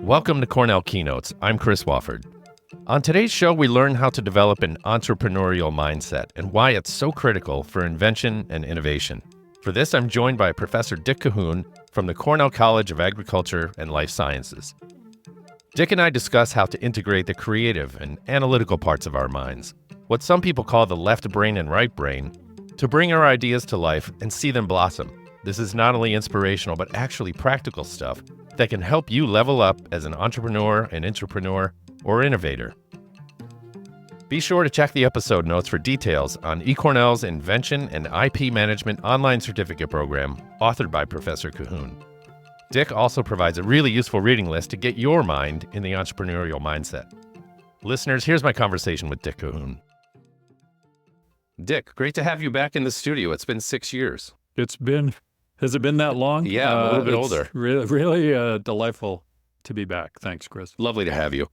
Welcome to Cornell Keynotes. I'm Chris Wofford. On today's show, we learn how to develop an entrepreneurial mindset and why it's so critical for invention and innovation. For this, I'm joined by Professor Dick Cahoon from the Cornell College of Agriculture and Life Sciences. Dick and I discuss how to integrate the creative and analytical parts of our minds, what some people call the left brain and right brain, to bring our ideas to life and see them blossom. This is not only inspirational, but actually practical stuff that can help you level up as an entrepreneur, an intrapreneur, or innovator. Be sure to check the episode notes for details on eCornell's Invention and IP Management online certificate program, authored by Professor Cahoon. Dick also provides a really useful reading list to get your mind in the entrepreneurial mindset. Listeners, here's my conversation with Dick Cahoon. Dick, great to have you back in the studio. It's been 6 years. Has it been that long? Yeah, I'm a little bit older. Really delightful to be back. Thanks, Chris. Lovely to have you.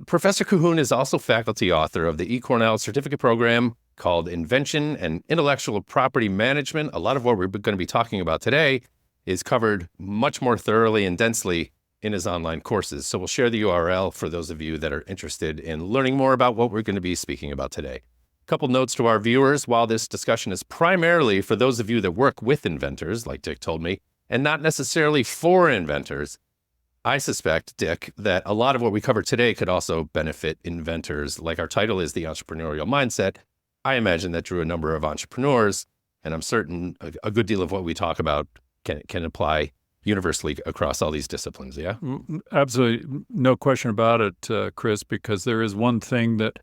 Professor Cahoon is also faculty author of the eCornell certificate program called Invention and Intellectual Property Management. A lot of what we're going to be talking about today is covered much more thoroughly and densely in his online courses. So we'll share the URL for those of you that are interested in learning more about what we're going to be speaking about today. A couple notes to our viewers. While this discussion is primarily for those of you that work with inventors, like Dick told me, and not necessarily for inventors, I suspect, Dick, that a lot of what we cover today could also benefit inventors. Like our title is The Entrepreneurial Mindset. I imagine that drew a number of entrepreneurs, and I'm certain a good deal of what we talk about can apply universally across all these disciplines, yeah? Absolutely. No question about it, Chris, because there is one thing that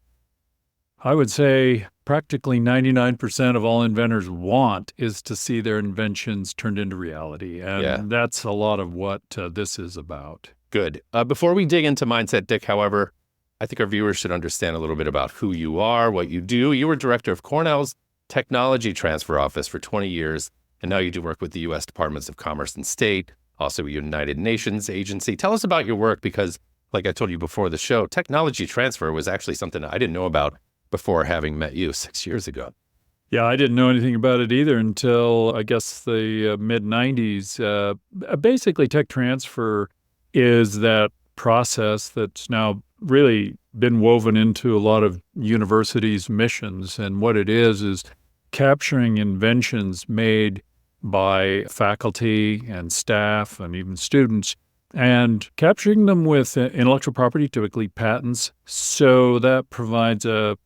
I would say practically 99% of all inventors want is to see their inventions turned into reality. And That's a lot of what this is about. Good. Before we dig into mindset, Dick, however, I think our viewers should understand a little bit about who you are, what you do. You were director of Cornell's Technology Transfer Office for 20 years, and now you do work with the U.S. Departments of Commerce and State, also a United Nations agency. Tell us about your work because, like I told you before the show, technology transfer was actually something I didn't know about before having met you 6 years ago. Yeah, I didn't know anything about it either until, I guess, the mid-'90s. Basically, tech transfer is that process that's now really been woven into a lot of universities' missions. And what it is capturing inventions made by faculty and staff and even students and capturing them with intellectual property, typically patents. So that provides a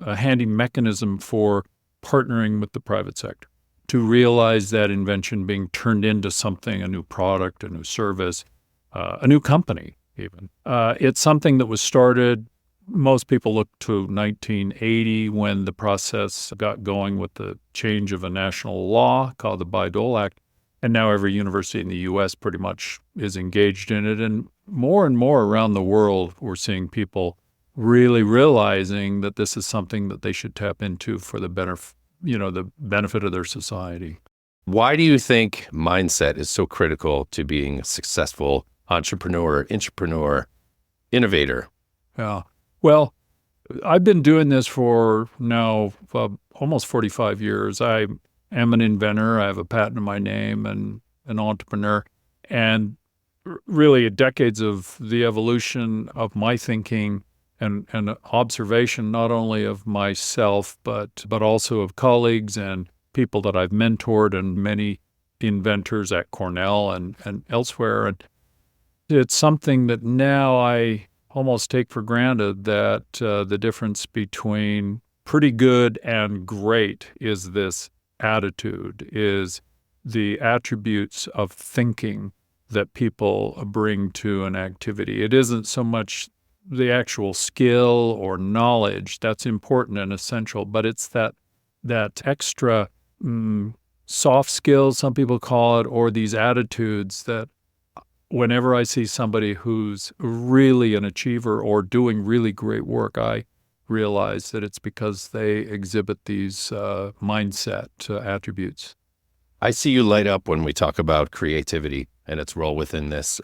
handy mechanism for partnering with the private sector to realize that invention being turned into something, a new product, a new service, a new company even. It's something that was started, most people look to 1980 when the process got going with the change of a national law called the Bayh-Dole Act. And now every university in the U.S. pretty much is engaged in it. And more around the world, we're seeing people really realizing that this is something that they should tap into for the benefit of their society. Why do you think mindset is so critical to being a successful entrepreneur, intrapreneur, innovator? Yeah. Well, I've been doing this for now almost 45 years. I am an inventor. I have a patent in my name and an entrepreneur. And really decades of the evolution of my thinking and observation, not only of myself, but also of colleagues and people that I've mentored and many inventors at Cornell and elsewhere. And it's something that now I almost take for granted that the difference between pretty good and great is this attitude, is the attributes of thinking that people bring to an activity. It isn't so much the actual skill or knowledge that's important and essential, but it's that extra soft skills, some people call it, or these attitudes that whenever I see somebody who's really an achiever or doing really great work, I realize that it's because they exhibit these mindset attributes. I see you light up when we talk about creativity and its role within this.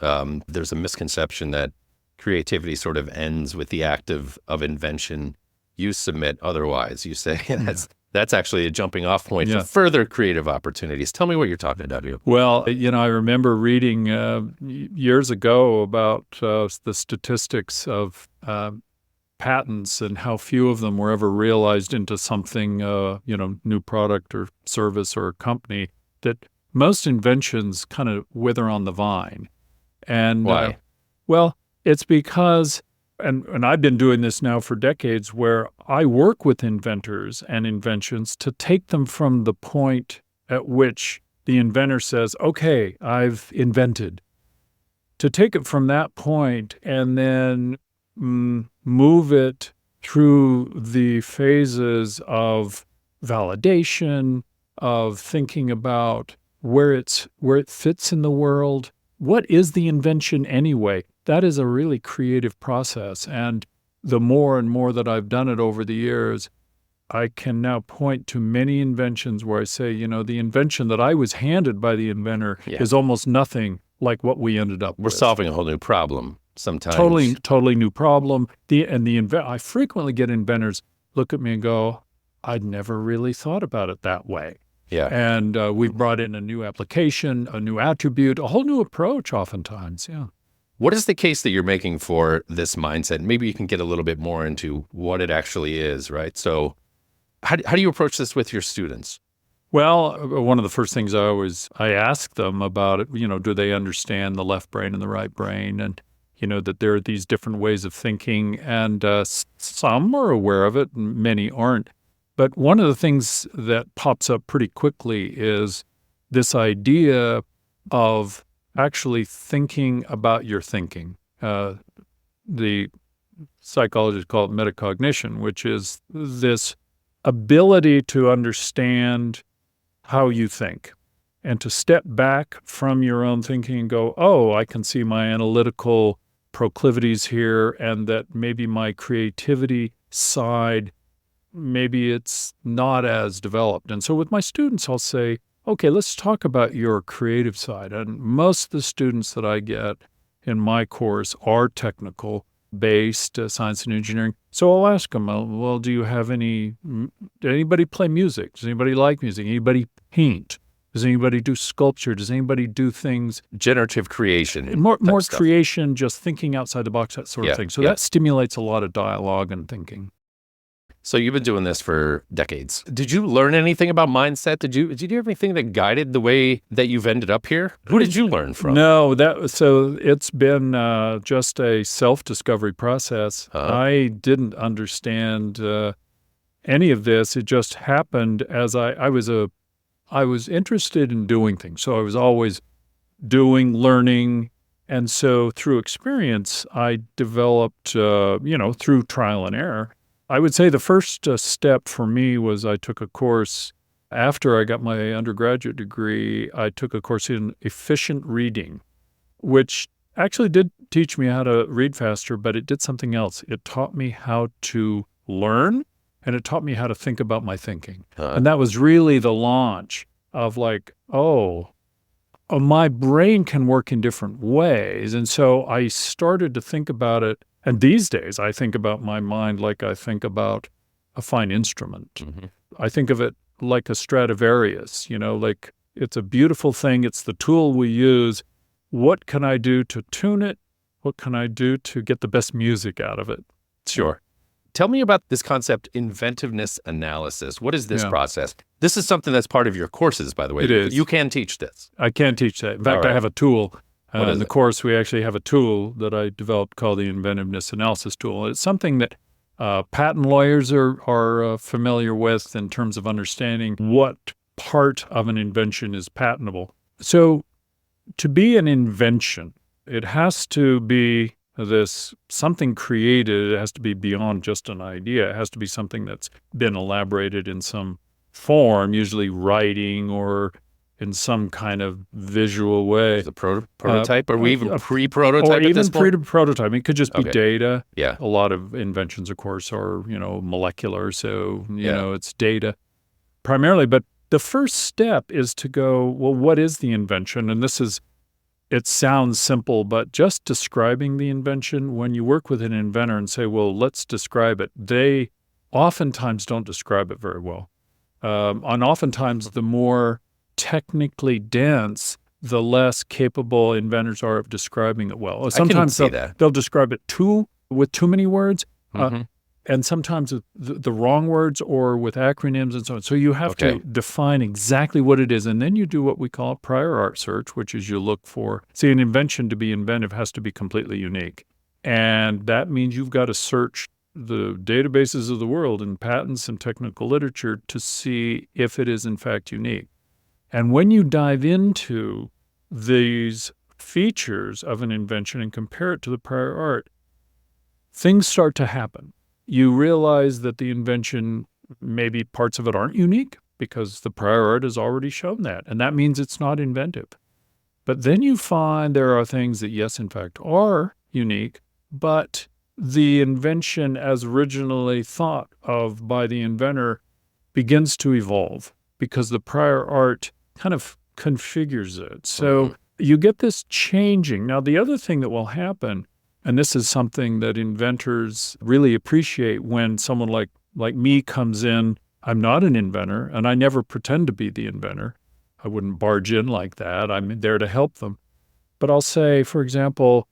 There's a misconception that creativity sort of ends with the act of invention. You submit otherwise. You say That's actually a jumping off point Yeah. for further creative opportunities. Tell me what you're talking about here. Well, I remember reading years ago about the statistics of patents and how few of them were ever realized into something, new product or service or company, that most inventions kind of wither on the vine. And Why? well, it's because, and I've been doing this now for decades, where I work with inventors and inventions to take them from the point at which the inventor says, okay, I've invented, to take it from that point and then move it through the phases of validation, of thinking about where it fits in the world. What is the invention anyway? That is a really creative process. And the more and more that I've done it over the years, I can now point to many inventions where I say, the invention that I was handed by the inventor is almost nothing like what we ended up with. We're solving a whole new problem sometimes. Totally new problem. I frequently get inventors look at me and go, I'd never really thought about it that way. Yeah. And we've brought in a new application, a new attribute, a whole new approach oftentimes. Yeah. What is the case that you're making for this mindset? Maybe you can get a little bit more into what it actually is, right? So how do you approach this with your students? Well, one of the first things I ask them about it, do they understand the left brain and the right brain? And, that there are these different ways of thinking, and some are aware of it and many aren't. But one of the things that pops up pretty quickly is this idea of actually thinking about your thinking. The psychologists call it metacognition, which is this ability to understand how you think and to step back from your own thinking and go, oh, I can see my analytical proclivities here, and that maybe my creativity side, maybe it's not as developed. And so with my students, I'll say, okay, let's talk about your creative side. And most of the students that I get in my course are technical based, science and engineering. So I'll ask them, well, did anybody play music? Does anybody like music? Anybody paint? Does anybody do sculpture? Does anybody do things? Generative creation. More creation, just thinking outside the box, that sort of thing. So that stimulates a lot of dialogue and thinking. So you've been doing this for decades. Did you learn anything about mindset? Did you have anything that guided the way that you've ended up here? Who did you learn from? No, so it's been just a self-discovery process. I didn't understand any of this. It just happened as I was interested in doing things. So I was always doing, learning. And so through experience, I developed, through trial and error. I would say the first step for me was I took a course after I got my undergraduate degree. I took a course in efficient reading, which actually did teach me how to read faster, but it did something else. It taught me how to learn, and it taught me how to think about my thinking. And that was really the launch of my brain can work in different ways. And so I started to think about it. And these days, I think about my mind like I think about a fine instrument. Mm-hmm. I think of it like a Stradivarius, like it's a beautiful thing. It's the tool we use. What can I do to tune it? What can I do to get the best music out of it? Sure. Tell me about this concept, inventiveness analysis. What is this process? This is something that's part of your courses, by the way. It is. You can teach this. I can teach that. In fact, I have a tool. In the course, we actually have a tool that I developed called the Inventiveness Analysis Tool. It's something that patent lawyers are familiar with in terms of understanding what part of an invention is patentable. So to be an invention, it has to be something created. It has to be beyond just an idea. It has to be something that's been elaborated in some form, usually writing or in some kind of visual way. The prototype? Are we even pre-prototype or at even this point? pre-prototype. It could just be data. Yeah. A lot of inventions, of course, are, molecular. So, it's data primarily. But the first step is to go, well, what is the invention? And it sounds simple, but just describing the invention, when you work with an inventor and say, well, let's describe it, they oftentimes don't describe it very well. And oftentimes, the more technically dense, the less capable inventors are of describing it well. Sometimes see that. they'll describe it with too many words, Mhm. and sometimes with the wrong words or with acronyms and so on. So you have Okay. to define exactly what it is, and then you do what we call prior art search, which is you look for, see, an invention to be inventive has to be completely unique. And that means you've got to search the databases of the world in patents and technical literature to see if it is in fact unique. And when you dive into these features of an invention and compare it to the prior art, things start to happen. You realize that the invention, maybe parts of it aren't unique because the prior art has already shown that, and that means it's not inventive. But then you find there are things that, yes, in fact, are unique, but the invention as originally thought of by the inventor begins to evolve because the prior art kind of configures it. So you get this changing. Now, the other thing that will happen, and this is something that inventors really appreciate when someone like me comes in, I'm not an inventor, and I never pretend to be the inventor. I wouldn't barge in like that. I'm there to help them. But I'll say, for example,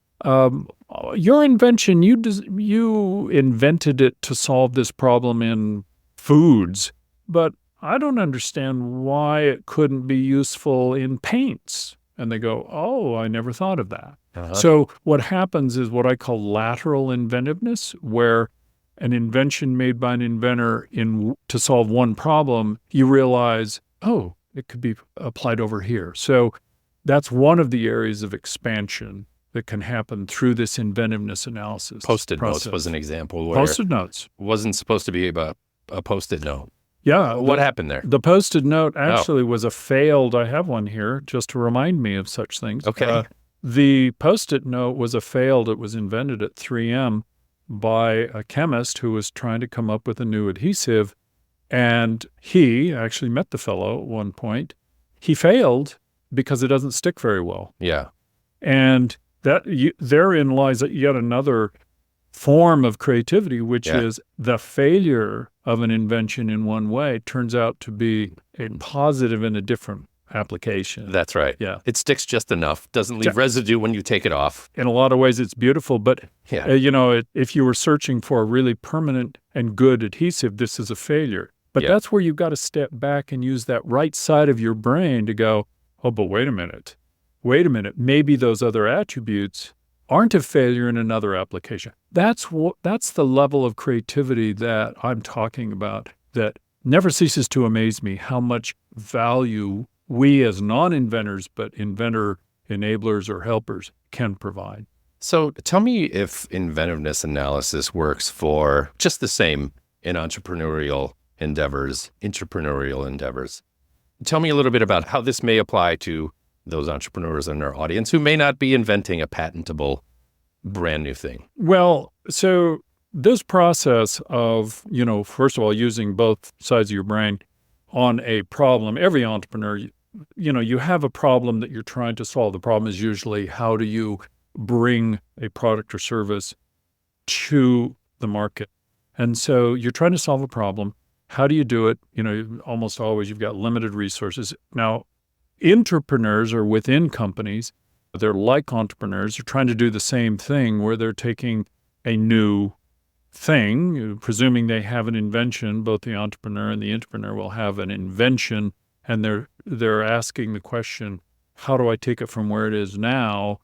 your invention, you invented it to solve this problem in foods, but I don't understand why it couldn't be useful in paints. And they go, oh, I never thought of that. So what happens is what I call lateral inventiveness, where an invention made by an inventor to solve one problem, you realize, oh, it could be applied over here. So that's one of the areas of expansion that can happen through this inventiveness analysis. Post-it notes process. was an example where Post-it notes. wasn't supposed to be about a post-it note. Yeah. What happened there? The Post-it note actually was a failed, I have one here just to remind me of such things. Okay. The Post-it note was a failed, it was invented at 3M by a chemist who was trying to come up with a new adhesive. And he actually met the fellow at one point. He failed because it doesn't stick very well. Yeah. And therein lies yet another form of creativity, which is the failure of an invention in one way turns out to be a positive in a different application. That's right. Yeah. It sticks just enough, doesn't leave residue when you take it off. In a lot of ways, it's beautiful, but if you were searching for a really permanent and good adhesive, this is a failure. But that's where you've got to step back and use that right side of your brain to go, oh, but wait a minute. Maybe those other attributes aren't a failure in another application. That's the level of creativity that I'm talking about that never ceases to amaze me, how much value we as non-inventors, but inventor enablers or helpers can provide. So tell me if inventiveness analysis works for just the same in entrepreneurial endeavors, intrapreneurial endeavors. Tell me a little bit about how this may apply to those entrepreneurs in our audience who may not be inventing a patentable brand new thing. Well, so this process of, first of all, using both sides of your brain on a problem, every entrepreneur, you have a problem that you're trying to solve. The problem is usually how do you bring a product or service to the market? And so you're trying to solve a problem. How do you do it? Almost always you've got limited resources. Now, intrapreneurs are within companies. They're like entrepreneurs. They're trying to do the same thing where they're taking a new thing, presuming they have an invention. Both the entrepreneur and the intrapreneur will have an invention, and they're asking the question, how do I take it from where it is now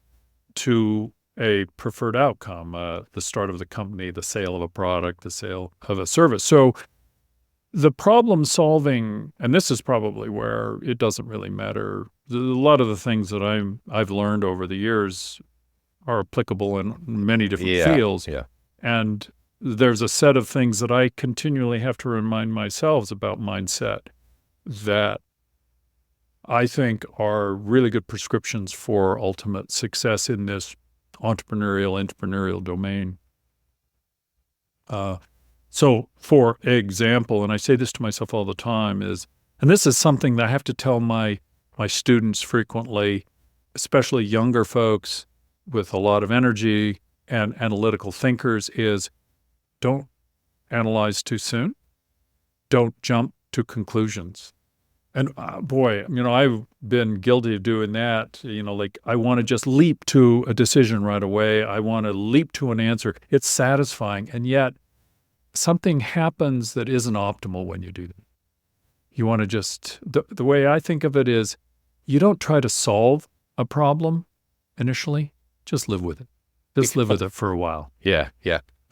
to a preferred outcome, the start of the company, the sale of a product, the sale of a service? So the problem solving, and this is probably where it doesn't really matter. A lot of the things that I've learned over the years are applicable in many different fields. Yeah. And there's a set of things that I continually have to remind myself about mindset that I think are really good prescriptions for ultimate success in this entrepreneurial domain. So, for example, and I say this to myself all the time, and this is something that I have to tell my students frequently, especially younger folks with a lot of energy and analytical thinkers, is don't analyze too soon. Don't jump to conclusions. And boy, I've been guilty of doing that. Like I want to just leap to a decision right away. I want to leap to an answer. It's satisfying. And yet something happens that isn't optimal when you do that. You want to just, the way I think of it is you don't try to solve a problem initially, just live with it. Just live with it for a while. Yeah.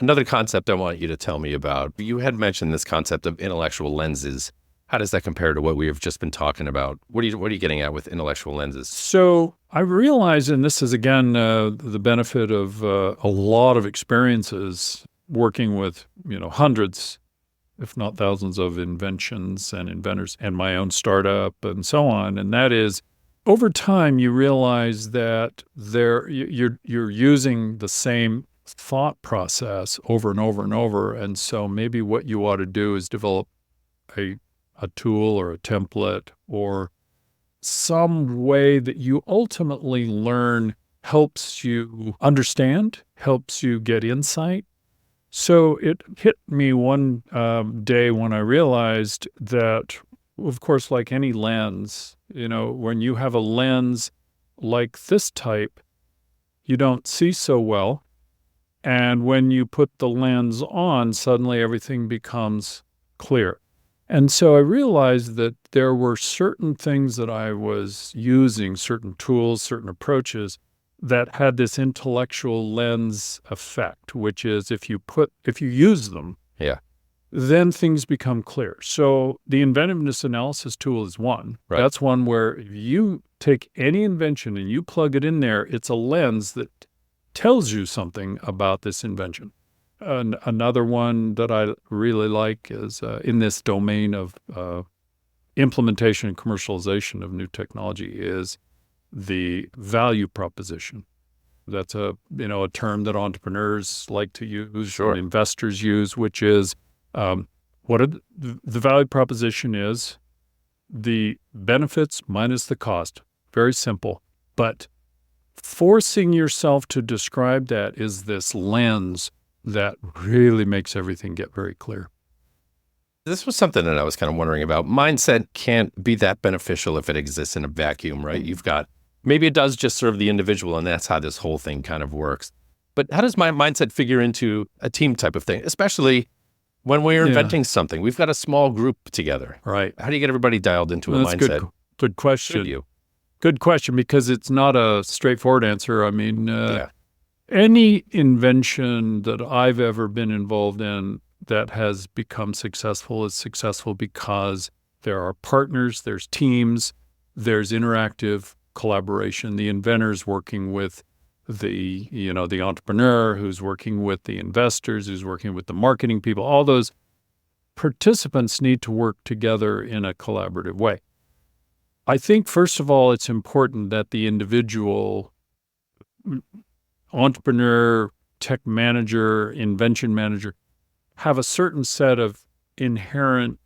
Another concept I want you to tell me about. You had mentioned this concept of intellectual lenses. How does that compare to what we have just been talking about? What are you getting at with intellectual lenses? So I realize, and this is again the benefit of a lot of experiences working with hundreds, if not thousands, of inventions and inventors, and my own startup and so on. And that is, over time, you realize that you're using the same thought process over and over and over. And so maybe what you ought to do is develop a tool or a template or some way that you ultimately learn helps you understand, helps you get insight. So it hit me one day when I realized that, of course, like any lens, when you have a lens like this type, you don't see so well. And when you put the lens on, suddenly everything becomes clear. And so I realized that there were certain things that I was using, certain tools, certain approaches that had this intellectual lens effect, which is if you use them, then things become clear. So the inventiveness analysis tool is one. Right. That's one where if you take any invention and you plug it in there, it's a lens that tells you something about this invention. Another one that I really like is in this domain of implementation and commercialization of new technology is the value proposition. That's a term that entrepreneurs like to use, Sure. and investors use, which is the value proposition is the benefits minus the cost. Very simple, but forcing yourself to describe that is this lens that really makes everything get very clear. This was something that I was kind of wondering about. Mindset can't be that beneficial if it exists in a vacuum, right? Maybe it does just serve the individual, and that's how this whole thing kind of works. But how does my mindset figure into a team type of thing, especially when we're inventing something? We've got a small group together. Right. How do you get everybody dialed into a That's mindset? Good question. Should you? Good question, because it's not a straightforward answer. I mean, any invention that I've ever been involved in that has become successful is successful because there are partners, there's teams, there's interactive collaboration. The inventor's working with the entrepreneur, who's working with the investors, who's working with the marketing people. All those participants need to work together in a collaborative way. I think, first of all, it's important that the individual entrepreneur, tech manager, invention manager have a certain set of inherent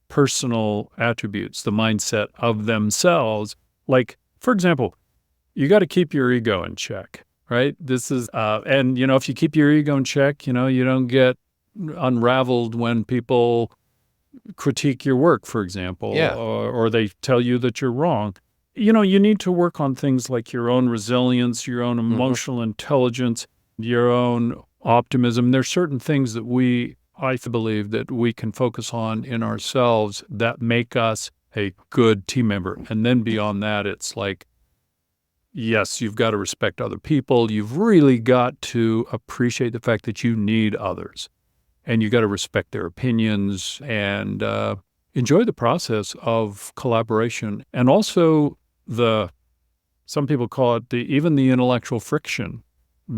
personal attributes, the mindset of themselves. Like, for example, you got to keep your ego in check, right? This is, and if you keep your ego in check, you don't get unraveled when people critique your work, for example, or they tell you that you're wrong. You need to work on things like your own resilience, your own emotional intelligence, your own optimism. There's certain things that I believe that we can focus on in ourselves that make us a good team member. And then beyond that, it's like, yes, you've got to respect other people. You've really got to appreciate the fact that you need others. And you got to respect their opinions and enjoy the process of collaboration. And also some people call it even the intellectual friction,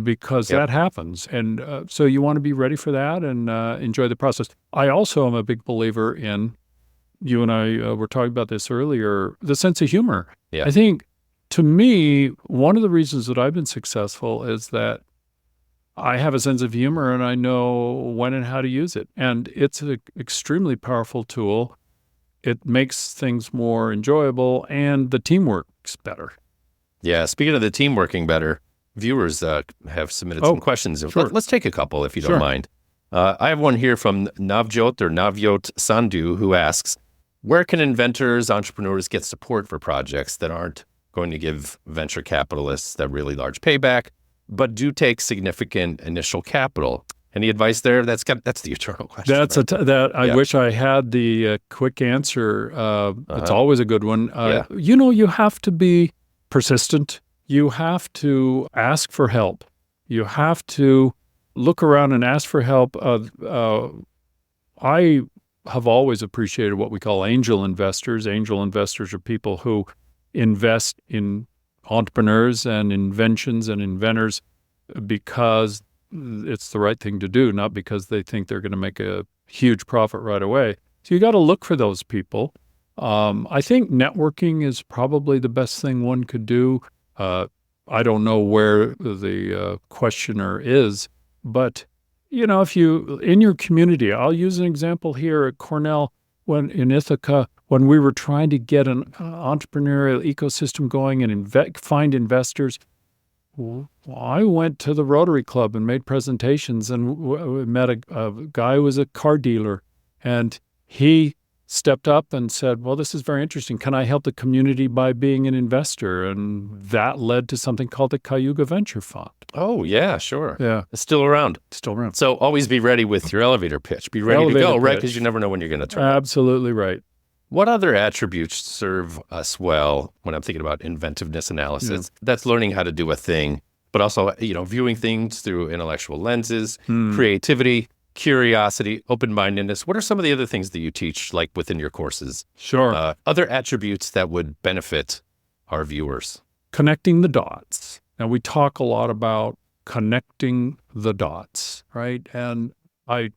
because that happens. And so you want to be ready for that and enjoy the process. I also am a big believer in, you and I were talking about this earlier, the sense of humor. Yeah. I think, to me, one of the reasons that I've been successful is that I have a sense of humor and I know when and how to use it. And it's an extremely powerful tool. It makes things more enjoyable and the team works better. Yeah. Speaking of the team working better, viewers have submitted some questions. Sure. Let's take a couple if you don't mind. I have one here from Navjot Sandhu, who asks, Where can inventors, entrepreneurs get support for projects that aren't going to give venture capitalists that really large payback, but do take significant initial capital? Any advice there? That's the eternal question. I wish I had the quick answer. It's always a good one. You have to be persistent. You have to ask for help. You have to look around and ask for help. I have always appreciated what we call angel investors. Angel investors are people who invest in entrepreneurs and inventions and inventors because it's the right thing to do, not because they think they're going to make a huge profit right away. So you got to look for those people. I think networking is probably the best thing one could do. I don't know where the questioner is, but if you in your community, I'll use an example here at Cornell in Ithaca, when we were trying to get an entrepreneurial ecosystem going and find investors. I went to the Rotary Club and made presentations and met a guy who was a car dealer, and he stepped up and said, well, this is very interesting. Can I help the community by being an investor? And that led to something called the Cayuga Venture Fund. Oh, yeah, sure. Yeah. It's still around. Still around. So always be ready with your elevator pitch. Be ready to go, right? Because you never know when you're going to turn. Absolutely right. What other attributes serve us well when I'm thinking about inventiveness analysis? Yeah. That's learning how to do a thing, but also, viewing things through intellectual lenses, creativity, curiosity, open-mindedness. What are some of the other things that you teach, like within your courses? Sure. Other attributes that would benefit our viewers? Connecting the dots. Now, we talk a lot about connecting the dots, right? And I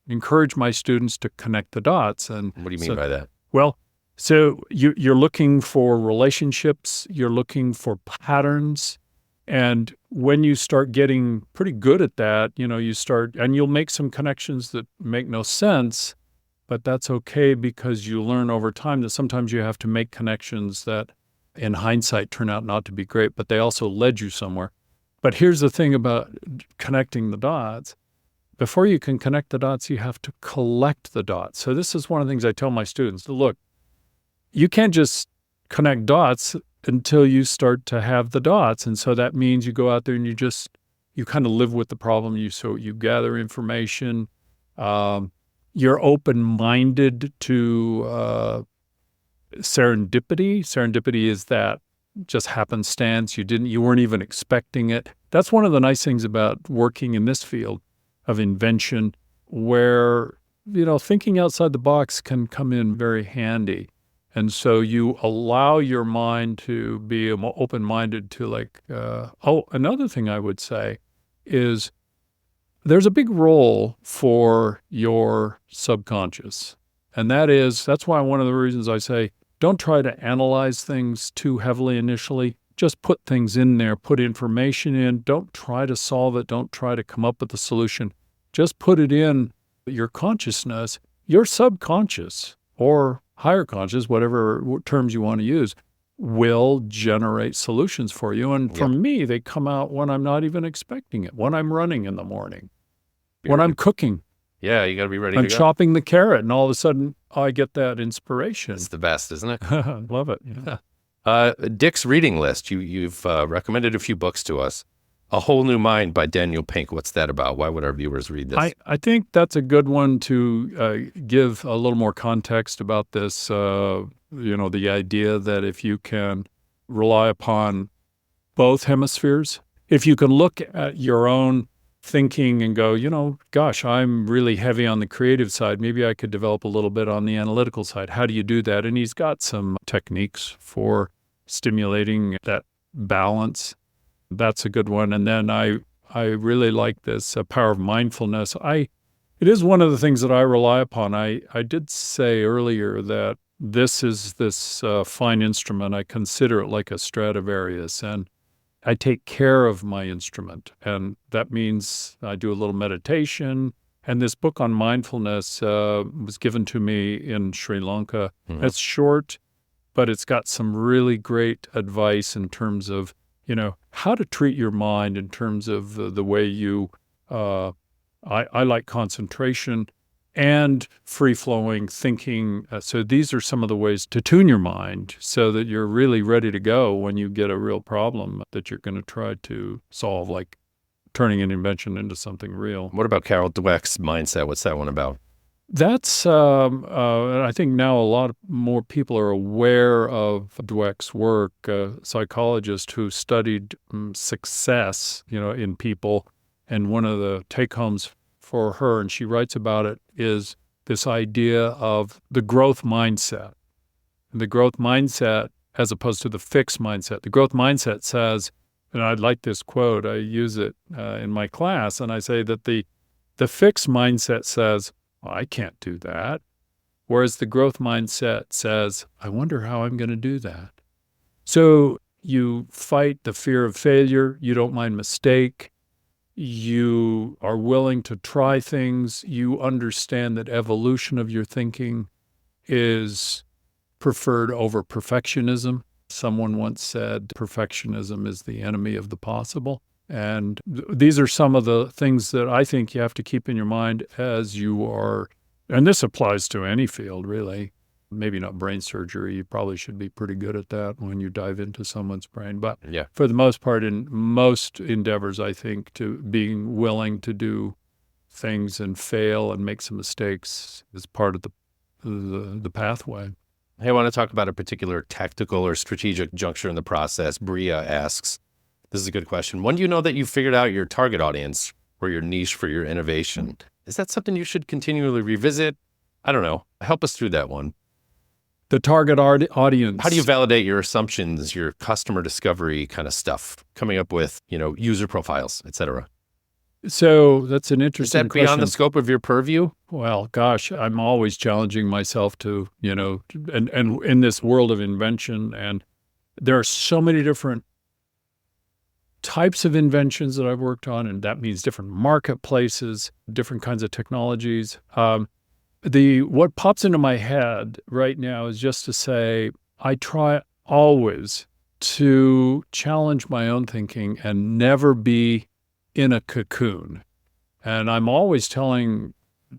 encourage my students to connect the dots. And what do you mean by that? Well, so you're looking for relationships, you're looking for patterns, and when you start getting pretty good at that, you'll make some connections that make no sense, but that's okay because you learn over time that sometimes you have to make connections that in hindsight turn out not to be great, but they also led you somewhere. But here's the thing about connecting the dots. Before you can connect the dots, you have to collect the dots. So this is one of the things I tell my students. Look, you can't just connect dots until you start to have the dots. And so that means you go out there and you kind of live with the problem. So you gather information. You're open-minded to serendipity. Serendipity is that just happenstance. You weren't even expecting it. That's one of the nice things about working in this field of invention, where, thinking outside the box can come in very handy. And so you allow your mind to be open-minded to another thing I would say is there's a big role for your subconscious. And that's why one of the reasons I say, don't try to analyze things too heavily initially. Just put things in there, put information in. Don't try to solve it. Don't try to come up with a solution. Just put it in your consciousness. Your subconscious or higher conscious, whatever terms you want to use, will generate solutions for you. And for me, they come out when I'm not even expecting it, when I'm running in the morning, when I'm cooking. Yeah, you got to be ready to go. I'm chopping the carrot, and all of a sudden, I get that inspiration. It's the best, isn't it? I love it. Yeah. Dick's reading list. You've recommended a few books to us. A Whole New Mind by Daniel Pink. What's that about? Why would our viewers read this? I think that's a good one to give a little more context about this. The idea that if you can rely upon both hemispheres, if you can look at your own thinking and go, gosh, I'm really heavy on the creative side. Maybe I could develop a little bit on the analytical side. How do you do that? And he's got some techniques for stimulating that balance. That's a good one. And then I really like this Power of Mindfulness. It is one of the things that I rely upon. I did say earlier that this is this fine instrument. I consider it like a Stradivarius, and I take care of my instrument. And that means I do a little meditation. And this book on mindfulness was given to me in Sri Lanka. Mm-hmm. It's short, but it's got some really great advice in terms of how to treat your mind in terms of the way you, I like concentration. and free-flowing thinking. So these are some of the ways to tune your mind so that you're really ready to go when you get a real problem that you're going to try to solve, like turning an invention into something real. What about Carol Dweck's mindset? What's that one about? That's, I think now a lot more people are aware of Dweck's work, a psychologist who studied success, in people. And one of the take-homes for her, and she writes about it, is this idea of the growth mindset. The growth mindset as opposed to the fixed mindset. The growth mindset says, and I like this quote, I use it in my class, and I say that the fixed mindset says, I can't do that. Whereas the growth mindset says, I wonder how I'm going to do that. So you fight the fear of failure. You don't mind mistake. You are willing to try things. You understand that evolution of your thinking is preferred over perfectionism. Someone once said perfectionism is the enemy of the possible. And these are some of the things that I think you have to keep in your mind as you are, and this applies to any field, really. Maybe not brain surgery. You probably should be pretty good at that when you dive into someone's brain. But for the most part, in most endeavors, I think to being willing to do things and fail and make some mistakes is part of the pathway. Hey, I want to talk about a particular tactical or strategic juncture in the process. Bria asks, this is a good question. When do you know that you've figured out your target audience or your niche for your innovation? Is that something you should continually revisit? I don't know. Help us through that one. The target audience. How do you validate your assumptions, your customer discovery kind of stuff, coming up with, user profiles, et cetera? So that's an interesting question. Is that beyond question. the scope of your purview? Well, gosh, I'm always challenging myself to, and in this world of invention, and there are so many different types of inventions that I've worked on, and that means different marketplaces, different kinds of technologies. What pops into my head right now is just to say, I try always to challenge my own thinking and never be in a cocoon. And I'm always telling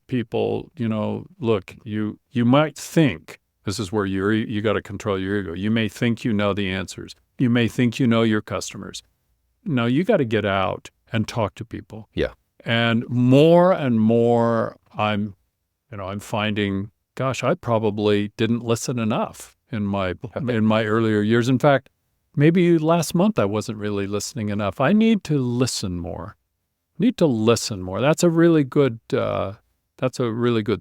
people, look, you might think, this is where you got to control your ego. You may think you know the answers. You may think you know your customers. No, you got to get out and talk to people. Yeah. And more, I'm finding, gosh, I probably didn't listen enough in my earlier years. In fact, maybe last month I wasn't really listening enough. I need to listen more. That's a really good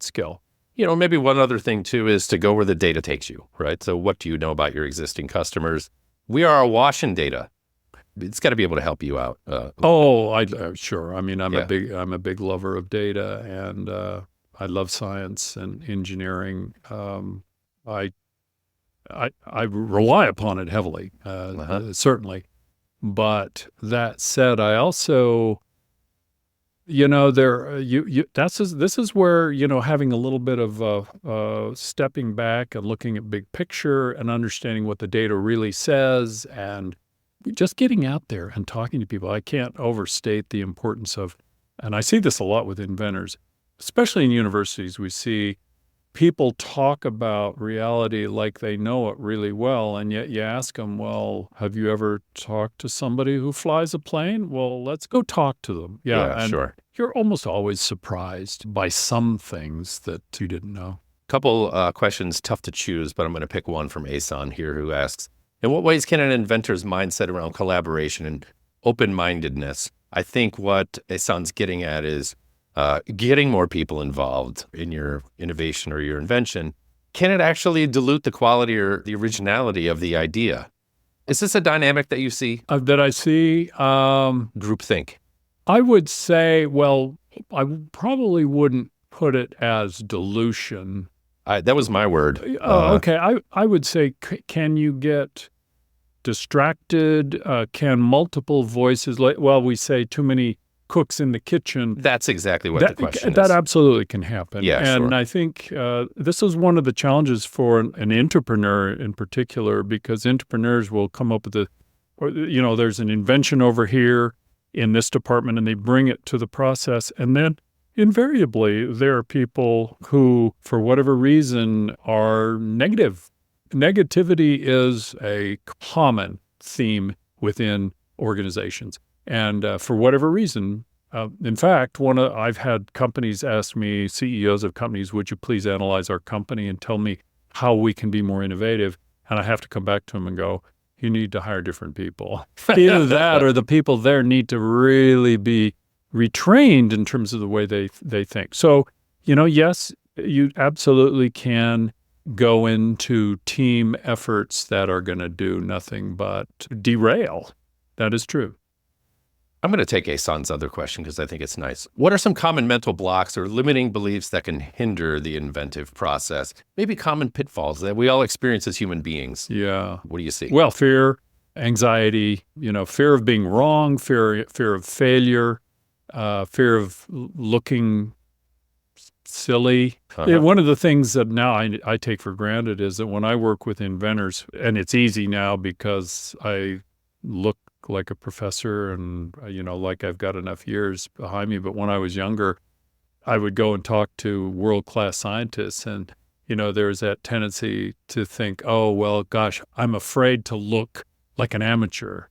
skill. Maybe one other thing too is to go where the data takes you, right? So what do you know about your existing customers? We are awash in data. It's got to be able to help you out. Sure. I mean, I'm a big lover of data, and I love science and engineering. I rely upon it heavily, certainly. But that said, I also, this is where, having a little bit of stepping back and looking at big picture and understanding what the data really says and just getting out there and talking to people. I can't overstate the importance of, and I see this a lot with inventors, especially in universities. We see people talk about reality like they know it really well, and yet you ask them, well, have you ever talked to somebody who flies a plane? Well, let's go talk to them. Yeah, sure. You're almost always surprised by some things that you didn't know. Couple questions, tough to choose, but I'm going to pick one from Asan here who asks, in what ways can an inventor's mindset around collaboration and open-mindedness, I think what Asan's getting at is getting more people involved in your innovation or your invention, can it actually dilute the quality or the originality of the idea? Is this a dynamic that you see? That I see? Groupthink. I would say, well, I probably wouldn't put it as dilution. That was my word. Okay. I would say, can you get distracted? Can multiple voices, we say too many cooks in the kitchen. That's exactly what the question is. That absolutely can happen. Yeah, and sure. I think this is one of the challenges for an entrepreneur in particular, because entrepreneurs will come up with there's an invention over here in this department, and they bring it to the process. And then invariably, there are people who, for whatever reason, are negative. Negativity is a common theme within organizations. And for whatever reason, in fact, I've had companies ask me, CEOs of companies, would you please analyze our company and tell me how we can be more innovative? And I have to come back to them and go, you need to hire different people. Either that or the people there need to really be retrained in terms of the way they think. So, yes, you absolutely can go into team efforts that are going to do nothing but derail. That is true. I'm going to take Asan's other question because I think it's nice. What are some common mental blocks or limiting beliefs that can hinder the inventive process? Maybe common pitfalls that we all experience as human beings. Yeah. What do you see? Well, fear, anxiety, fear of being wrong, fear of failure, fear of looking silly. One of the things that now I take for granted is that when I work with inventors, and it's easy now because I look like a professor and, like I've got enough years behind me. But when I was younger, I would go and talk to world-class scientists. And, there's that tendency to think, oh, well, gosh, I'm afraid to look like an amateur.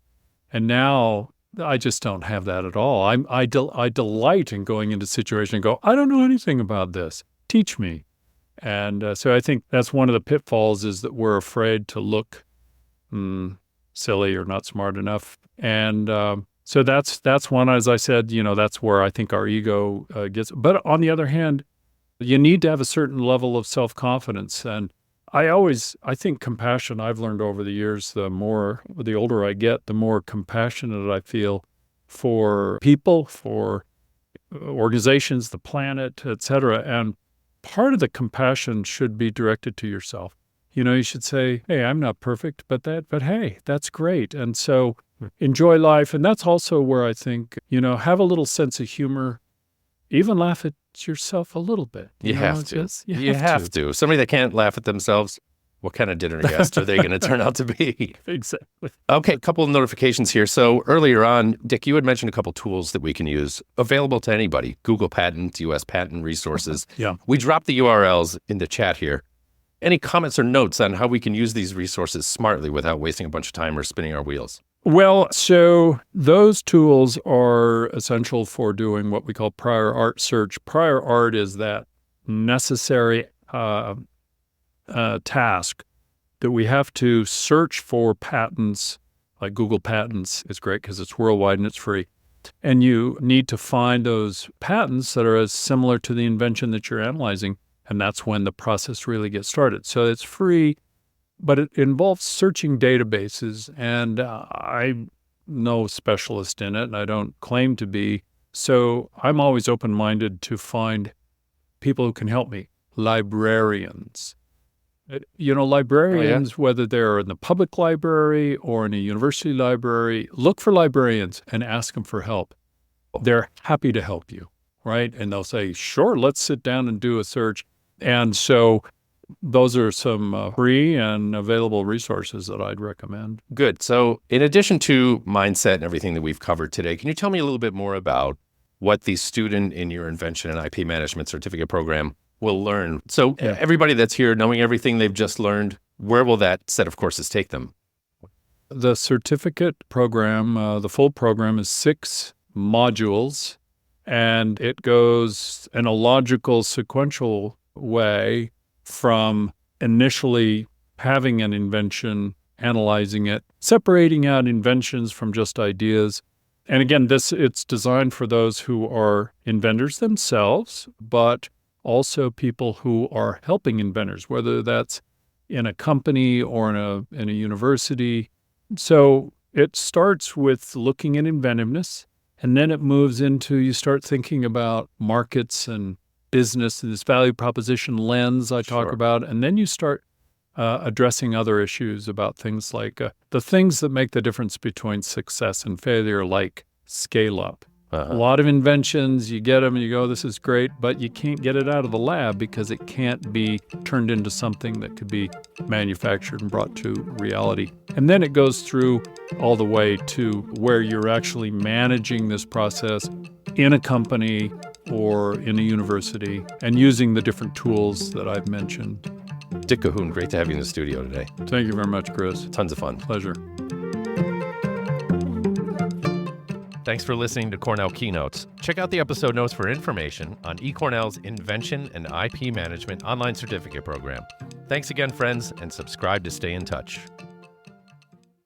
And now I just don't have that at all. I delight in going into situations and go, I don't know anything about this. Teach me. And so I think that's one of the pitfalls is that we're afraid to look silly or not smart enough. And so that's one, as I said, that's where I think our ego gets. But on the other hand, you need to have a certain level of self-confidence. And I think compassion, I've learned over the years, the older I get, the more compassionate I feel for people, for organizations, the planet, et cetera. And part of the compassion should be directed to yourself. You should say, hey, I'm not perfect, but hey, that's great. And so enjoy life. And that's also where I think, have a little sense of humor, even laugh at yourself a little bit. You have to. Somebody that can't laugh at themselves, what kind of dinner guest are they going to turn out to be? Exactly. Okay, a couple of notifications here. So earlier on, Dick, you had mentioned a couple tools that we can use available to anybody. Google Patent, U.S. Patent Resources. Yeah. We dropped the URLs in the chat here. Any comments or notes on how we can use these resources smartly without wasting a bunch of time or spinning our wheels? Well, so those tools are essential for doing what we call prior art search. Prior art is that necessary task that we have to search for patents, like Google Patents is great because it's worldwide and it's free. And you need to find those patents that are as similar to the invention that you're analyzing. And that's when the process really gets started. So it's free, but it involves searching databases. And I'm no specialist in it, and I don't claim to be. So I'm always open-minded to find people who can help me. Librarians. Librarians, whether they're in the public library or in a university library, look for librarians and ask them for help. They're happy to help you, right? And they'll say, sure, let's sit down and do a search. And so those are some free and available resources that I'd recommend. Good. So in addition to mindset and everything that we've covered today, can you tell me a little bit more about what the student in your Invention and IP Management Certificate Program will learn? So everybody that's here, knowing everything they've just learned, where will that set of courses take them? The certificate program, the full program is 6 modules, and it goes in a logical, sequential way from initially having an invention, analyzing it, separating out inventions from just ideas. And again, it's designed for those who are inventors themselves, but also people who are helping inventors, whether that's in a company or in a university. So it starts with looking at inventiveness, and then it moves into you start thinking about markets and business, this value proposition lens I talk about, and then you start addressing other issues about things like the things that make the difference between success and failure, like scale up. A lot of inventions, you get them and you go, this is great, but you can't get it out of the lab because it can't be turned into something that could be manufactured and brought to reality. And then it goes through all the way to where you're actually managing this process in a company, or in a university and using the different tools that I've mentioned. Dick Cahoon, great to have you in the studio today. Thank you very much, Chris. Tons of fun. Pleasure. Thanks for listening to Cornell Keynotes. Check out the episode notes for information on eCornell's Invention and IP Management online certificate program. Thanks again, friends, and subscribe to stay in touch.